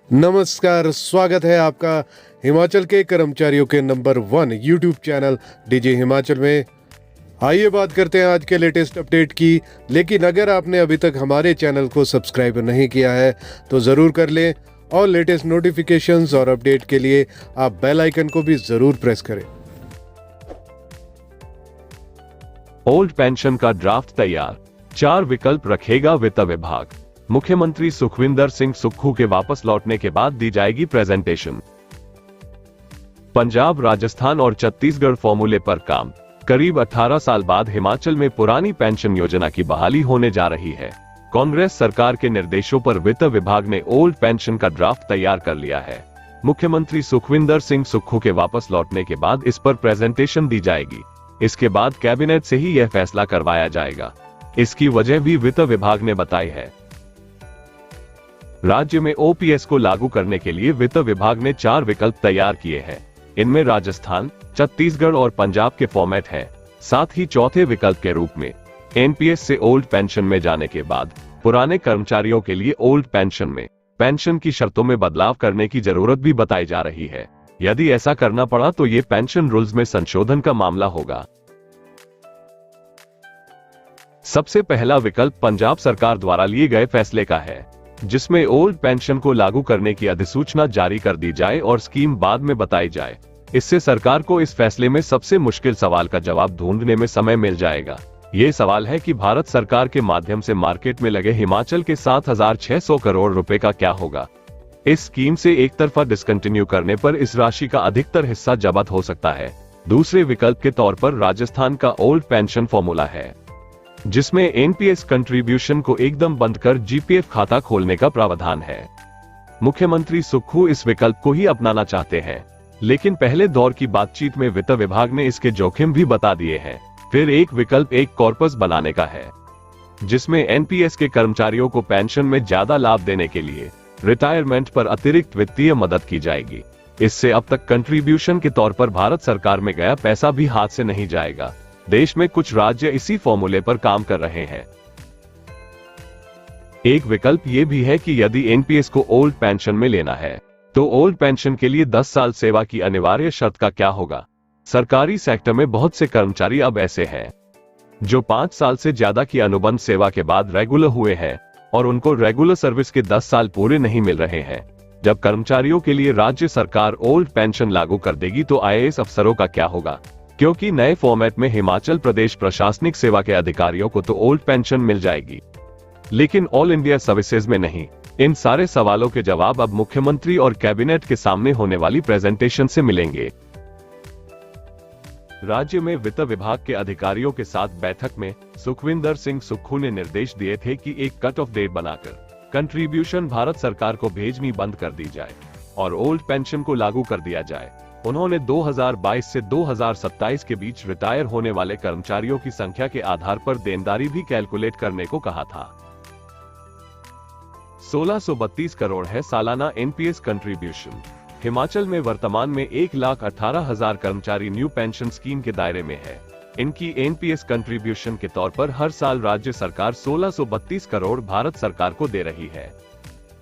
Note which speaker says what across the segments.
Speaker 1: नमस्कार, स्वागत है आपका हिमाचल के कर्मचारियों के number 1 YouTube channel DJ Himachal में। आइए बात करते हैं आज के लेटेस्ट अपडेट की। लेकिन अगर आपने अभी तक हमारे चैनल को सब्सक्राइब नहीं किया है तो ज़रूर कर लें और लेटेस्ट नोटिफिकेशंस और अपडेट के लिए आप बेल आइकन को भी ज़रूर प्रेस करें।
Speaker 2: ओल्ड पेंशन का ड्राफ्ट तैयार, 4 विकल्प रखेगा वित्त विभाग। मुख्यमंत्री सुखविंदर सिंह सुक्खू के वापस लौटने के बाद दी जाएगी प्रेजेंटेशन। पंजाब, राजस्थान और छत्तीसगढ़ फॉर्मूले पर काम। करीब 18 साल बाद हिमाचल में पुरानी पेंशन योजना की बहाली होने जा रही है। कांग्रेस सरकार के निर्देशों पर वित्त विभाग ने ओल्ड पेंशन का ड्राफ्ट तैयार कर लिया है। मुख्यमंत्री सुखविंदर सिंह सुक्खू के वापस लौटने के बाद इस पर प्रेजेंटेशन दी जाएगी। इसके बाद कैबिनेट से ही यह फैसला करवाया जाएगा। इसकी वजह भी वित्त विभाग ने बताई है। राज्य में ओपीएस को लागू करने के लिए वित्त विभाग ने 4 विकल्प तैयार किए हैं। इनमें राजस्थान, छत्तीसगढ़ और पंजाब के फॉर्मेट हैं। साथ ही चौथे विकल्प के रूप में एनपीएस से ओल्ड पेंशन में जाने के बाद पुराने कर्मचारियों के लिए ओल्ड पेंशन में पेंशन की शर्तों में बदलाव करने की जरूरत भी बताई जा रही है। यदि ऐसा करना पड़ा तो ये पेंशन रूल्स में संशोधन का मामला होगा। सबसे पहला विकल्प पंजाब सरकार द्वारा लिए गए फैसले का है, जिसमें ओल्ड पेंशन को लागू करने की अधिसूचना जारी कर दी जाए और स्कीम बाद में बताई जाए। इससे सरकार को इस फैसले में सबसे मुश्किल सवाल का जवाब ढूंढने में समय मिल जाएगा। ये सवाल है कि भारत सरकार के माध्यम से मार्केट में लगे हिमाचल के 7,600 करोड़ रुपए का क्या होगा। इस स्कीम से एक तरफा डिसकंटिन्यू करने पर इस राशि का अधिकतर हिस्सा जब्त हो सकता है। दूसरे विकल्प के तौर पर राजस्थान का ओल्ड पेंशन फॉर्मूला है, जिसमें एनपीएस कंट्रीब्यूशन को एकदम बंद कर जीपीएफ खाता खोलने का प्रावधान है। मुख्यमंत्री सुक्खू इस विकल्प को ही अपनाना चाहते हैं, लेकिन पहले दौर की बातचीत में वित्त विभाग ने इसके जोखिम भी बता दिए हैं। फिर एक विकल्प एक कॉर्पस बनाने का है, जिसमें एनपीएस के कर्मचारियों को पेंशन में ज्यादा लाभ देने के लिए रिटायरमेंट पर अतिरिक्त वित्तीय मदद की जाएगी। इससे अब तक कंट्रीब्यूशन के तौर पर भारत सरकार में गया पैसा भी हाथ से नहीं जाएगा। देश में कुछ राज्य इसी फॉर्मूले पर काम कर रहे हैं। एक विकल्प ये भी है कि यदि एनपीएस को ओल्ड पेंशन में लेना है तो ओल्ड पेंशन के लिए 10 साल सेवा की अनिवार्य शर्त का क्या होगा। सरकारी सेक्टर में बहुत से कर्मचारी अब ऐसे हैं जो 5 साल से ज्यादा की अनुबंध सेवा के बाद रेगुलर हुए हैं और उनको रेगुलर सर्विस के 10 साल पूरे नहीं मिल रहे हैं। जब कर्मचारियों के लिए राज्य सरकार ओल्ड पेंशन लागू कर देगी तो आईएएस अफसरों का क्या होगा, क्योंकि नए फॉर्मेट में हिमाचल प्रदेश प्रशासनिक सेवा के अधिकारियों को तो ओल्ड पेंशन मिल जाएगी, लेकिन ऑल इंडिया सर्विसेज में नहीं। इन सारे सवालों के जवाब अब मुख्यमंत्री और कैबिनेट के सामने होने वाली प्रेजेंटेशन से मिलेंगे। राज्य में वित्त विभाग के अधिकारियों के साथ बैठक में सुखविंदर सिंह सुक्खू ने निर्देश दिए थे कि एक कट ऑफ डेट बनाकर कंट्रीब्यूशन भारत सरकार को भेजनी बंद कर दी जाए और ओल्ड पेंशन को लागू कर दिया जाए। उन्होंने 2022 से 2027 के बीच रिटायर होने वाले कर्मचारियों की संख्या के आधार पर देनदारी भी कैलकुलेट करने को कहा था। 1632 करोड़ है सालाना एनपीएस कंट्रीब्यूशन। हिमाचल में वर्तमान में 1,18,000 कर्मचारी न्यू पेंशन स्कीम के दायरे में है। इनकी एनपीएस कंट्रीब्यूशन के तौर पर हर साल राज्य सरकार 1632 करोड़ भारत सरकार को दे रही है,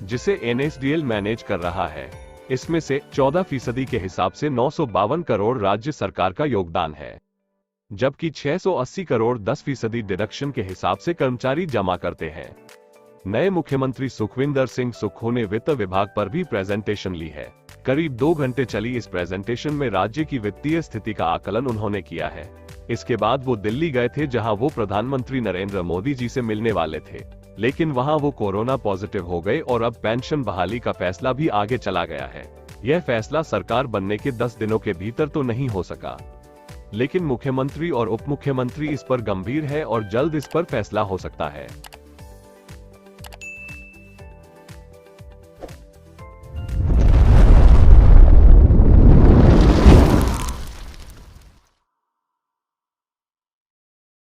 Speaker 2: जिसे एनएसडीएल मैनेज कर रहा है। इसमें से 14% के हिसाब से 952 करोड़ राज्य सरकार का योगदान है, जबकि 680 करोड़ 10% डिडक्शन के हिसाब से कर्मचारी जमा करते हैं। नए मुख्यमंत्री सुखविंदर सिंह सुक्खू ने वित्त विभाग पर भी प्रेजेंटेशन ली है। करीब 2 घंटे चली इस प्रेजेंटेशन में राज्य की वित्तीय स्थिति का आकलन उन्होंने किया है। इसके बाद वो दिल्ली गए थे, जहां वो प्रधानमंत्री नरेंद्र मोदी जी से मिलने वाले थे, लेकिन वहां वो कोरोना पॉजिटिव हो गए और अब पेंशन बहाली का फैसला भी आगे चला गया है। यह फैसला सरकार बनने के 10 दिनों के भीतर तो नहीं हो सका, लेकिन मुख्यमंत्री और उप मुख्यमंत्री इस पर गंभीर है और जल्द इस पर फैसला हो सकता है।